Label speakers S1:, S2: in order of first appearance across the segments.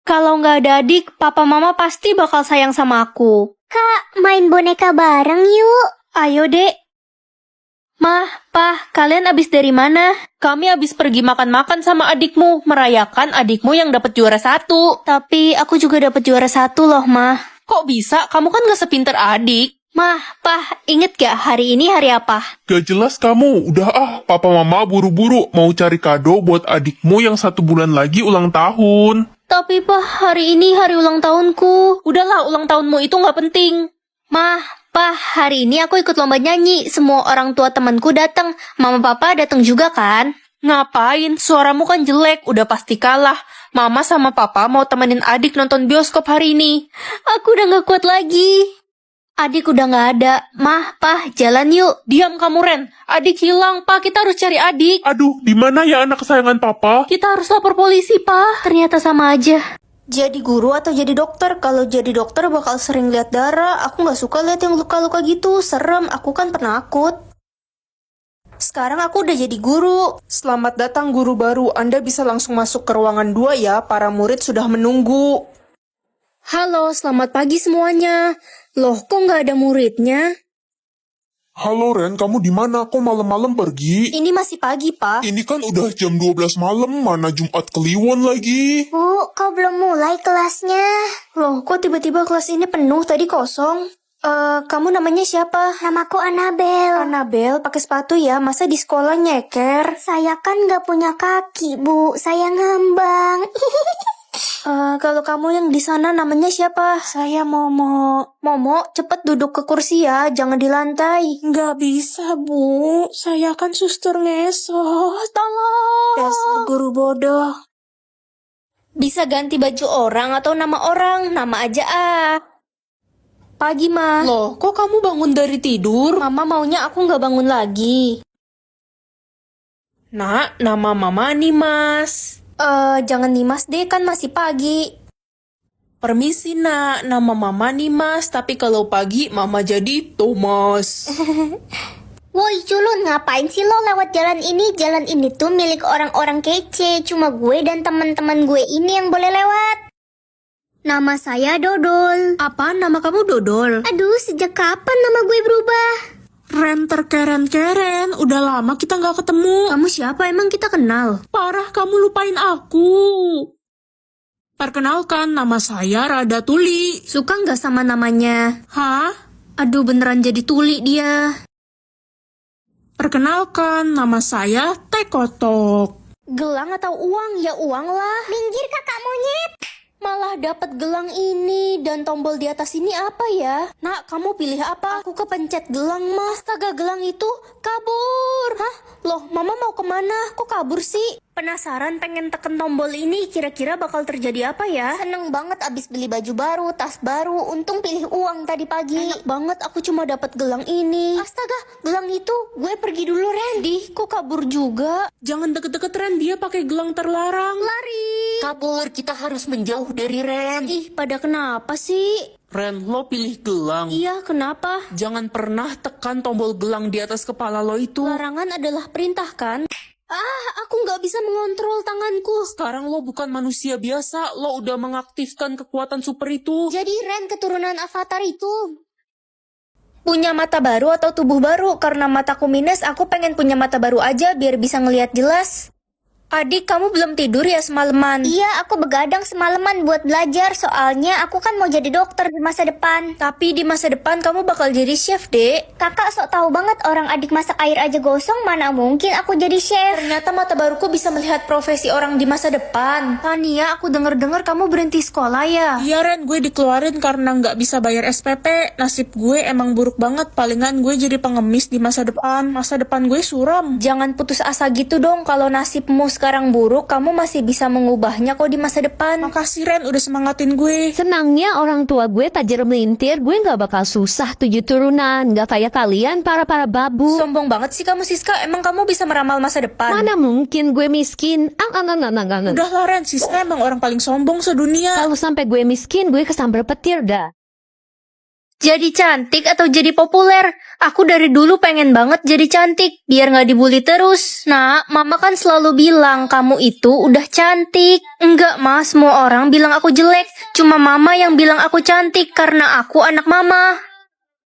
S1: Kalau nggak ada adik, papa mama pasti bakal sayang sama aku.
S2: Kak, main boneka bareng yuk.
S1: Ayo, Dek. Mah, Pah, kalian abis dari mana? Kami abis pergi makan-makan sama adikmu, merayakan adikmu yang dapat juara 1. Tapi aku juga dapat juara 1 loh, Mah. Kok bisa? Kamu kan gak sepinter adik. Mah, Pah, inget gak hari ini hari apa?
S3: Gak jelas kamu, udah papa mama buru-buru mau cari kado buat adikmu yang 1 bulan lagi ulang tahun.
S1: Tapi Pah, hari ini hari ulang tahunku. Udahlah, ulang tahunmu itu gak penting. Mah, Pah, hari ini aku ikut lomba nyanyi. Semua orang tua temanku datang. Mama papa datang juga kan? Ngapain? Suaramu kan jelek, udah pasti kalah. Mama sama papa mau temenin adik nonton bioskop hari ini. Aku udah gak kuat lagi. Adik udah gak ada. Mah, Pah, jalan yuk. Diam kamu, Ren. Adik hilang, Pah. Kita harus cari adik.
S3: Aduh, di mana ya anak kesayangan papa?
S1: Kita harus lapor polisi, Pah. Ternyata sama aja. Jadi guru atau jadi dokter? Kalau jadi dokter bakal sering lihat darah. Aku gak suka lihat yang luka-luka gitu. Serem, aku kan penakut. Sekarang aku udah jadi guru.
S4: Selamat datang guru baru. Anda bisa langsung masuk ke ruangan 2 ya. Para murid sudah menunggu.
S1: Halo, selamat pagi semuanya. Loh, kok nggak ada muridnya?
S3: Halo Ren, kamu di mana? Kok malam-malam pergi?
S1: Ini masih pagi, Pak.
S3: Ini kan udah jam 12 malam, mana Jumat Kliwon lagi?
S2: Bu, kau belum mulai kelasnya.
S1: Loh, kok tiba-tiba kelas ini penuh? Tadi kosong. Kamu namanya siapa?
S2: Namaku Annabel.
S1: Annabel, pakai sepatu ya. Masa di sekolah nyeker?
S2: Saya kan gak punya kaki, Bu. Saya ngambang.
S1: Kalau kamu yang di sana namanya siapa?
S4: Saya Momo.
S1: Momo, cepet duduk ke kursi ya. Jangan di lantai.
S4: Nggak bisa, Bu. Saya kan suster ngesot.
S1: Tolong!
S4: Dasar guru bodoh.
S1: Bisa ganti baju orang atau nama orang? Nama aja ah. Pagi, Ma.
S4: Loh, kok kamu bangun dari tidur?
S1: Mama maunya aku nggak bangun lagi.
S4: Nak, nama mama nih, Mas.
S1: Jangan Nimas deh, kan masih pagi.
S4: Permisi, Nak. Nama mama nih, Mas. Tapi kalau pagi, mama jadi Thomas.
S2: Woi culun, ngapain sih lo lewat jalan ini? Jalan ini tuh milik orang-orang kece. Cuma gue dan teman-teman gue ini yang boleh lewat. Nama saya Dodol.
S1: Apa nama kamu Dodol?
S2: Aduh, sejak kapan nama gue berubah?
S4: Ren terkeren-keren. Udah lama kita nggak ketemu.
S1: Kamu siapa? Emang kita kenal?
S4: Parah, kamu lupain aku. Perkenalkan, nama saya Rada Tuli.
S1: Suka nggak sama namanya?
S4: Hah?
S1: Aduh, beneran jadi tuli dia.
S4: Perkenalkan, nama saya Tekotok.
S1: Gelang atau uang? Ya uang lah.
S2: Minggir kakak monyet.
S1: Malah dapat gelang ini dan tombol di atas ini apa ya? Nak, kamu pilih apa? Aku kepencet gelang, Mas. Astaga, gelang itu kabur. Hah? Loh, Mama mau kemana? Kok kabur sih? Penasaran pengen teken tombol ini, kira-kira bakal terjadi apa ya?
S2: Seneng banget abis beli baju baru, tas baru. Untung pilih uang tadi pagi.
S1: Enak banget, aku cuma dapat gelang ini.
S2: Astaga, gelang itu gue pergi dulu, Ren.
S1: Kok kabur juga?
S4: Jangan deket-deket Ren, dia pakai gelang terlarang.
S1: Lari!
S5: Kabur, kita harus menjauh dari Ren.
S1: Ih, pada kenapa sih?
S4: Ren, lo pilih gelang.
S1: Iya, kenapa?
S4: Jangan pernah tekan tombol gelang di atas kepala lo itu.
S1: Larangan adalah perintah, kan? Aku nggak bisa mengontrol tanganku.
S4: Sekarang lo bukan manusia biasa, lo udah mengaktifkan kekuatan super itu.
S2: Jadi Ren keturunan Avatar itu.
S1: Punya mata baru atau tubuh baru? Karena mataku minus, aku pengen punya mata baru aja biar bisa ngelihat jelas. Adik, kamu belum tidur ya semalaman?
S2: Iya, aku begadang semalaman buat belajar. Soalnya aku kan mau jadi dokter di masa depan.
S1: Tapi di masa depan kamu bakal jadi chef, Dek.
S2: Kakak sok tahu banget orang adik masak air aja gosong. Mana mungkin aku jadi chef.
S1: Ternyata mata baruku bisa melihat profesi orang di masa depan. Tania, aku denger-dengar kamu berhenti sekolah ya?
S4: Iya Ren, gue dikeluarin karena nggak bisa bayar SPP. Nasib gue emang buruk banget, palingan gue jadi pengemis di masa depan. Masa depan gue suram.
S1: Jangan putus asa gitu dong. Kalau nasibmu sekarang buruk, kamu masih bisa mengubahnya kok di masa depan.
S4: Makasih Ren, udah semangatin gue.
S6: Senangnya orang tua gue tajir melintir, gue nggak bakal susah 7 turunan, nggak kayak kalian para babu.
S1: Sombong banget sih kamu Siska, emang kamu bisa meramal masa depan?
S6: Mana mungkin gue miskin?
S4: Udah lah Ren, Siska emang orang paling sombong sedunia.
S6: Kalau sampai gue miskin, gue kesambar petir dah.
S1: Jadi cantik atau jadi populer? Aku dari dulu pengen banget jadi cantik, biar nggak dibully terus. Nah, mama kan selalu bilang kamu itu udah cantik. Enggak, mas, semua orang bilang aku jelek. Cuma mama yang bilang aku cantik karena aku anak mama.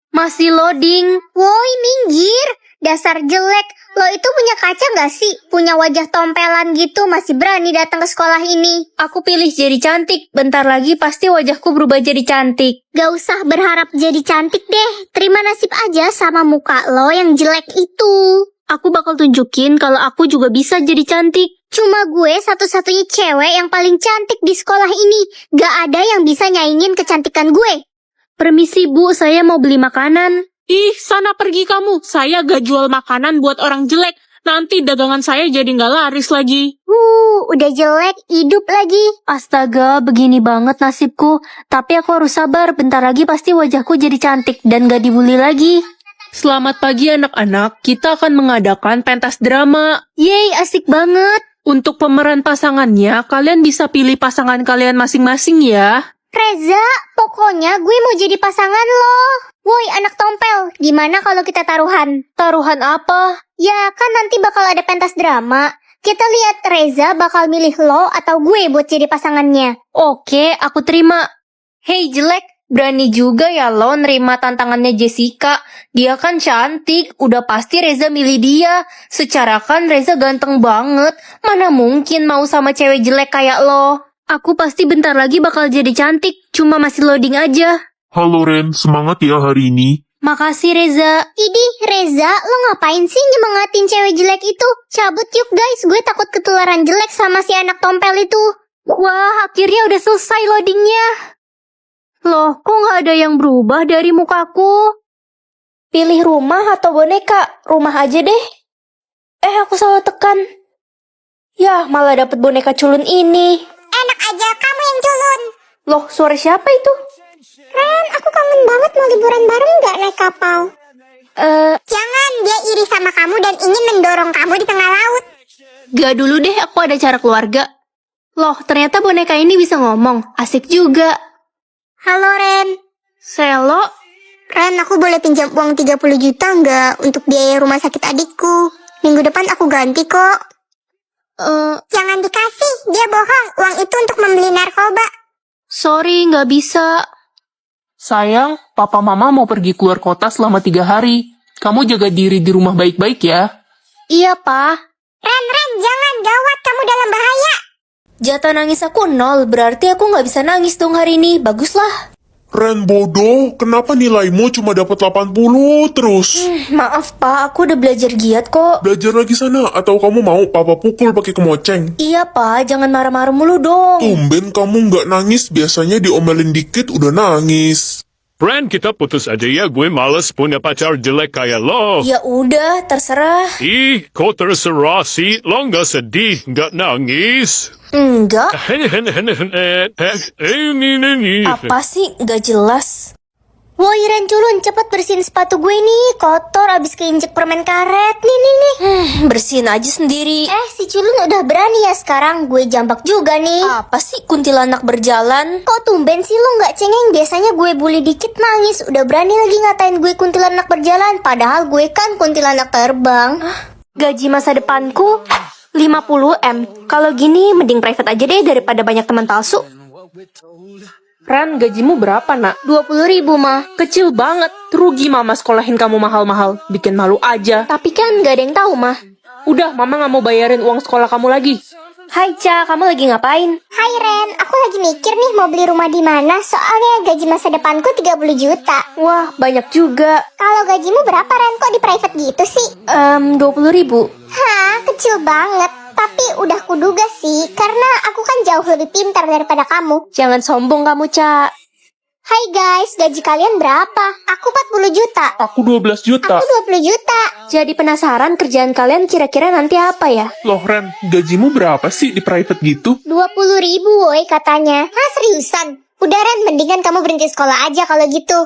S1: Masih loading.
S2: Woi, minggir. Dasar jelek. Lo itu punya kaca gak sih? Punya wajah tompelan gitu, masih berani datang ke sekolah ini.
S1: Aku pilih jadi cantik. Bentar lagi pasti wajahku berubah jadi cantik.
S2: Gak usah berharap jadi cantik deh. Terima nasib aja sama muka lo yang jelek itu.
S1: Aku bakal tunjukin kalau aku juga bisa jadi cantik.
S2: Cuma gue satu-satunya cewek yang paling cantik di sekolah ini. Gak ada yang bisa nyaingin kecantikan gue.
S1: Permisi bu, saya mau beli makanan.
S4: Ih, sana pergi kamu. Saya gak jual makanan buat orang jelek. Nanti dagangan saya jadi gak laris lagi.
S2: Udah jelek, hidup lagi.
S1: Astaga, begini banget nasibku. Tapi aku harus sabar, bentar lagi pasti wajahku jadi cantik dan gak dibully lagi.
S7: Selamat pagi anak-anak, kita akan mengadakan pentas drama.
S1: Yeay, asik banget.
S7: Untuk pemeran pasangannya, kalian bisa pilih pasangan kalian masing-masing ya.
S2: Reza, pokoknya gue mau jadi pasangan lo. Woi anak tompel, gimana kalau kita taruhan?
S1: Taruhan apa?
S2: Ya kan nanti bakal ada pentas drama. Kita lihat Reza bakal milih lo atau gue buat jadi pasangannya.
S1: Oke, aku terima. Hei jelek, berani juga ya lo nerima tantangannya Jessica. Dia kan cantik, udah pasti Reza milih dia. Secara kan Reza ganteng banget. Mana mungkin mau sama cewek jelek kayak lo. Aku pasti bentar lagi bakal jadi cantik, cuma masih loading aja.
S3: Halo Ren, semangat ya hari ini.
S1: Makasih Reza.
S2: Idih Reza, lo ngapain sih nyemangatin cewek jelek itu? Cabut yuk guys, gue takut ketularan jelek sama si anak tompel itu.
S1: Wah, akhirnya udah selesai loadingnya. Loh, kok nggak ada yang berubah dari mukaku? Pilih rumah atau boneka? Rumah aja deh. Aku salah tekan. Yah, malah dapet boneka culun ini.
S2: Enak aja, kamu yang culun.
S1: Loh, suara siapa itu?
S2: Ren, aku kangen banget mau liburan bareng gak naik kapal? Jangan, dia iri sama kamu dan ingin mendorong kamu di tengah laut.
S1: Gak dulu deh, aku ada acara keluarga. Loh, ternyata boneka ini bisa ngomong. Asik juga.
S2: Halo Ren.
S1: Selo,
S2: Ren, aku boleh pinjam uang 30 juta nggak untuk biaya rumah sakit adikku? Minggu depan aku ganti kok. Jangan dikasih, dia bohong. Uang itu untuk membeli narkoba.
S1: sorry nggak bisa.
S7: Sayang, papa mama mau pergi keluar kota selama 3 hari. Kamu jaga diri di rumah baik-baik ya.
S1: Iya, Pa.
S2: Ren, jangan, gawat, kamu dalam bahaya.
S1: Jatah nangis aku 0, berarti aku nggak bisa nangis dong hari ini. Baguslah.
S3: Ren bodoh, kenapa nilaimu cuma dapat 80 terus?
S1: Maaf, Pa. Aku udah belajar giat kok.
S3: Belajar lagi sana, atau kamu mau papa pukul pakai kemoceng?
S1: Iya, Pa. Jangan marah-marah mulu dong.
S3: Tumben kamu nggak nangis, biasanya diomelin dikit udah nangis.
S8: Ren, kita putus aja ya. Gue males punya pacar jelek kayak lo.
S1: Ya udah, terserah.
S8: Ih, kok terserah sih? Lo nggak sedih, nggak nangis?
S1: Enggak.
S8: Ini.
S1: Apa sih? Nggak jelas.
S2: Woi Ren culun, cepet bersihin sepatu gue nih. Kotor abis keinjek permen karet. Nih.
S1: Bersihin aja sendiri.
S2: Si culun udah berani ya sekarang. Gue jambak juga nih.
S1: Apa sih kuntilanak berjalan?
S2: Kok tumben sih lo nggak cengeng? Biasanya gue bully dikit nangis. Udah berani lagi ngatain gue kuntilanak berjalan. Padahal gue kan kuntilanak terbang.
S1: Gaji masa depanku 50M. Kalau gini mending private aja deh daripada banyak teman palsu.
S7: Ren, gajimu berapa nak?
S1: 20.000 mah.
S7: Kecil banget. Rugi mama sekolahin kamu mahal-mahal. Bikin malu aja.
S1: Tapi kan gak ada yang tahu mah.
S7: Udah, mama gak mau bayarin uang sekolah kamu lagi.
S1: Hai Ca, kamu lagi ngapain?
S2: Hai Ren, aku lagi mikir nih mau beli rumah di mana. Soalnya gaji masa depanku 30 juta.
S1: Wah, banyak juga.
S2: Kalau gajimu berapa Ren? Kok di private gitu sih?
S1: 20.000.
S2: Hah, kecil banget. Tapi udah kuduga sih, karena aku kan jauh lebih pintar daripada kamu.
S1: Jangan sombong kamu, Ca.
S2: Hai guys, gaji kalian berapa? Aku 40 juta.
S3: Aku 12 juta.
S2: Aku 20 juta.
S1: Jadi penasaran kerjaan kalian kira-kira nanti apa ya?
S3: Loh Ren, gajimu berapa sih di private gitu?
S2: 20.000 woi katanya. Hah seriusan? Udah Ren, mendingan kamu berhenti sekolah aja kalau gitu.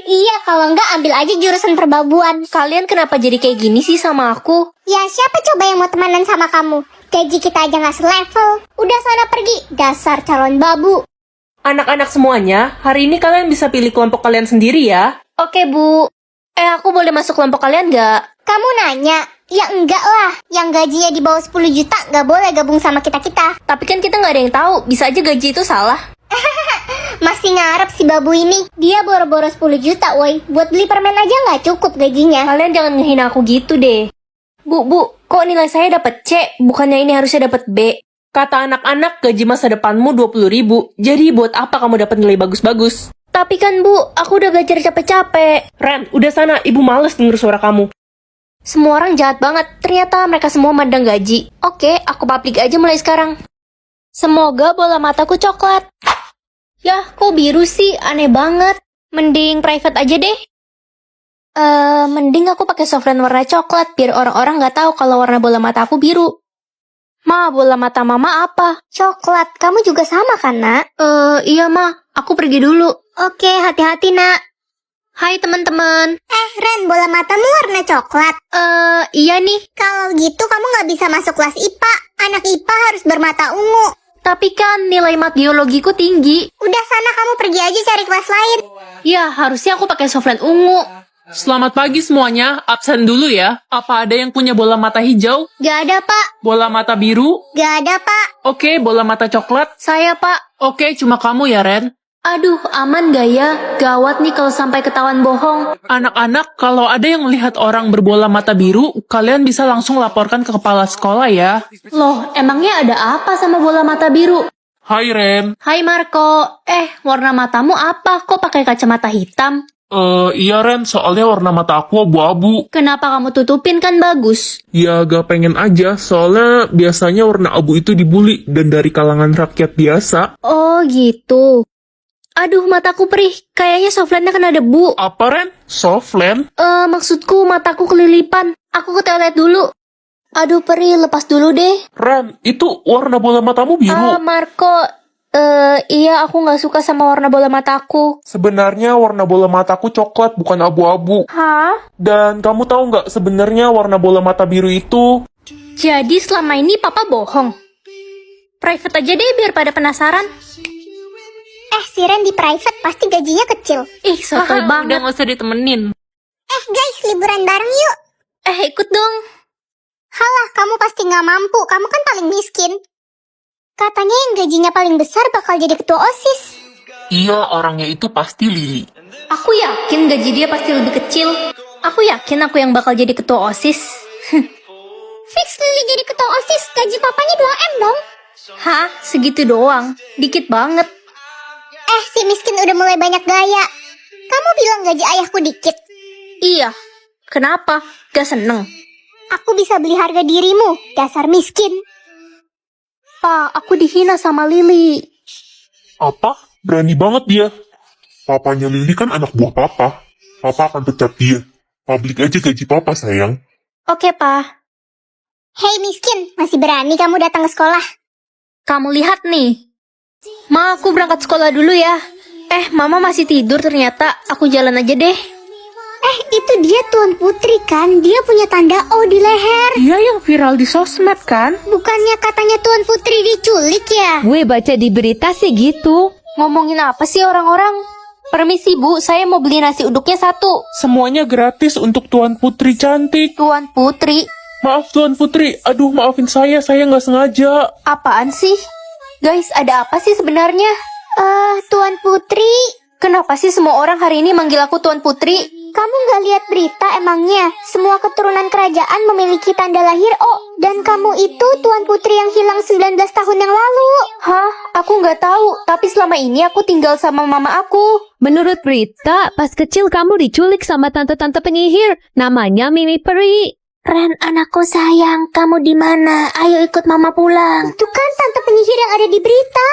S2: Iya, kalau enggak ambil aja jurusan perbabuan.
S1: Kalian kenapa jadi kayak gini sih sama aku?
S2: Ya siapa coba yang mau temenan sama kamu? Gaji kita aja gak selevel. Udah sana pergi, dasar calon babu.
S7: Anak-anak semuanya, hari ini kalian bisa pilih kelompok kalian sendiri ya.
S1: Oke, Bu. Aku boleh masuk kelompok kalian nggak?
S2: Kamu nanya? Ya enggak lah. Yang gajinya di bawah 10 juta nggak boleh gabung sama kita-kita.
S1: Tapi kan kita nggak ada yang tahu. Bisa aja gaji itu salah.
S2: Masih ngarep si babu ini. Dia boro-boro 10 juta, woi. Buat beli permen aja nggak cukup gajinya.
S1: Kalian jangan ngehina aku gitu deh. Bu, kok nilai saya dapat C? Bukannya ini harusnya dapat B?
S7: Kata anak-anak, gaji masa depanmu 20.000. Jadi buat apa kamu dapat nilai bagus-bagus?
S1: Tapi kan Bu, aku udah belajar capek-capek.
S7: Ren, udah sana, ibu males denger suara kamu.
S1: Semua orang jahat banget. Ternyata mereka semua mandang gaji. Oke, aku publik aja mulai sekarang. Semoga bola mataku coklat. Yah, kok biru sih? Aneh banget. Mending private aja deh. Mending aku pakai softline warna coklat biar orang-orang nggak tahu kalau warna bola mata aku biru. Ma, bola mata mama apa?
S2: Coklat, kamu juga sama kan, nak?
S1: Iya ma, aku pergi dulu.
S2: Oke, hati-hati, nak.
S1: Hai teman-teman.
S2: Ren, bola matamu warna coklat.
S1: Iya nih.
S2: Kalau gitu kamu nggak bisa masuk kelas IPA. Anak IPA harus bermata ungu.
S1: Tapi kan nilai mat biologiku tinggi.
S2: Udah sana kamu pergi aja cari kelas lain.
S1: Ya, harusnya aku pakai softline ungu.
S7: Selamat pagi semuanya, absen dulu ya. Apa ada yang punya bola mata hijau?
S2: Gak ada, Pak.
S7: Bola mata biru?
S2: Gak ada, Pak.
S7: Oke, bola mata coklat?
S1: Saya, Pak.
S7: Oke, cuma kamu ya, Ren.
S1: Aduh, aman gak ya? Gawat nih kalau sampai ketahuan bohong.
S7: Anak-anak, kalau ada yang melihat orang berbola mata biru, kalian bisa langsung laporkan ke kepala sekolah ya.
S1: Loh, emangnya ada apa sama bola mata biru?
S3: Hai Ren.
S1: Hai Marco. Warna matamu apa? Kok pakai kacamata hitam?
S3: Iya Ren, soalnya warna mata aku abu-abu.
S1: Kenapa kamu tutupin kan bagus?
S3: Ya gak pengen aja, soalnya biasanya warna abu itu dibully dan dari kalangan rakyat biasa.
S1: Oh gitu. Aduh, mataku perih. Kayaknya softline-nya kena debu.
S3: Apa Ren? Softland?
S1: Maksudku mataku kelilipan. Aku ke toilet dulu. Aduh, perih. Lepas dulu deh.
S3: Ren, itu warna bola matamu biru.
S1: Marco. Iya, aku nggak suka sama warna bola mataku.
S3: Sebenarnya warna bola mataku coklat, bukan abu-abu.
S1: Hah?
S3: Dan kamu tahu nggak sebenarnya warna bola mata biru itu?
S1: Jadi selama ini papa bohong. Private aja deh biar pada penasaran.
S2: Si Ren di private pasti gajinya kecil.
S1: Ih, sotoy
S7: Udah
S1: banget.
S7: gak usah ditemenin.
S2: Guys, liburan bareng yuk.
S1: Ikut dong.
S2: Halah, kamu pasti nggak mampu. Kamu kan paling miskin. Katanya yang gajinya paling besar bakal jadi ketua OSIS.
S3: Iya, orangnya itu pasti Lili.
S1: Aku yakin gaji dia pasti lebih kecil. Aku yakin aku yang bakal jadi ketua OSIS.
S2: Fix Lili jadi ketua OSIS, gaji papanya 2M dong.
S1: Hah? Segitu doang? Dikit banget.
S2: Si miskin udah mulai banyak gaya. Kamu bilang gaji ayahku dikit.
S1: Iya. Kenapa? Gak seneng?
S2: Aku bisa beli harga dirimu, dasar miskin.
S1: Pa, aku dihina sama Lili.
S3: Apa? Berani banget dia. Papanya Lili kan anak buah papa. Papa akan pecat dia. Publik aja gaji papa, sayang.
S1: Oke, Pa.
S2: Hei miskin, masih berani kamu datang ke sekolah?
S1: Kamu lihat nih. Ma, aku berangkat sekolah dulu ya. Mama masih tidur ternyata. Aku jalan aja deh.
S2: Itu dia Tuan Putri kan? Dia punya tanda O di leher.
S7: Dia yang viral di sosmed kan?
S2: Bukannya katanya Tuan Putri diculik ya?
S6: Gue baca di berita sih gitu.
S1: Ngomongin apa sih orang-orang? Permisi Bu, saya mau beli nasi uduknya 1.
S3: Semuanya gratis untuk Tuan Putri cantik.
S1: Tuan Putri,
S3: Maaf Tuan Putri, aduh maafin saya nggak sengaja.
S1: apaan sih? Guys, ada apa sih sebenarnya?
S2: Tuan Putri,
S1: Kenapa sih semua orang hari ini manggil aku Tuan Putri?
S2: kamu nggak lihat berita emangnya? Semua keturunan kerajaan memiliki tanda lahir O. Dan kamu itu Tuan Putri yang hilang 19 tahun yang lalu.
S1: Hah? Aku nggak tahu. Tapi selama ini aku tinggal sama mama aku.
S6: Menurut berita, pas kecil kamu diculik sama tante-tante penyihir. Namanya Mimi Peri.
S2: Ren, anakku sayang, kamu di mana? Ayo ikut mama pulang. Itu kan tante penyihir yang ada di berita.